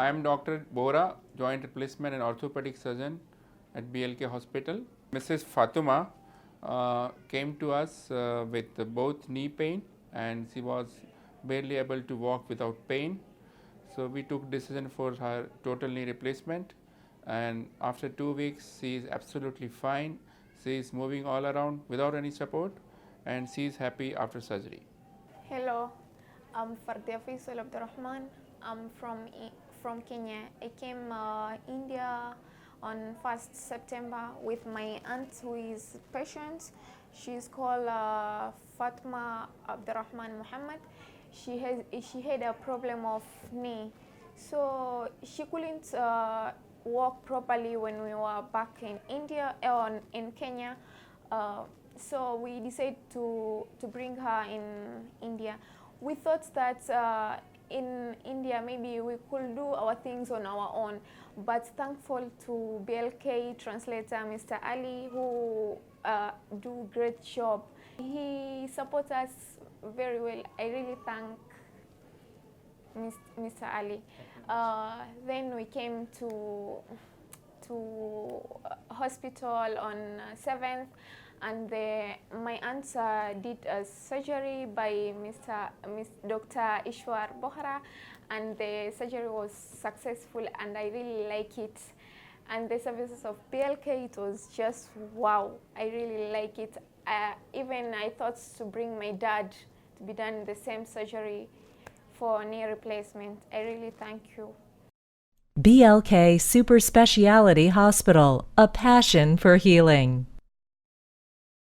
I am Dr. Bohra, joint replacement and orthopedic surgeon at BLK Hospital. Mrs. Fatuma came to us with both knee pain, and she was barely able to walk without pain. So we took decision for her total knee replacement, and after 2 weeks she is absolutely fine. She is moving all around without any support, and she is happy after surgery. Hello, I'm Fatuma Abdulrahman. I'm from Kenya. I came India on 1st September with my aunt who is patient. She's called Fatuma Abdulrahman Muhammad. She had a problem of knee, so she couldn't walk properly when we were back in India or in Kenya. So we decided to bring her in India. We thought that in India maybe we could do our things on our own, but thankful to BLK translator Mr. Ali, who do great job. He supports us very well. I really thank Mr. Ali. Then we came to hospital on 7th, and my aunt did a surgery by Dr. Ishwar Bohra, and the surgery was successful, and I really like it. And the services of BLK, it was just wow. I really like it. Even I thought to bring my dad to be done the same surgery for knee replacement. I really thank you. BLK Super Speciality Hospital, a passion for healing.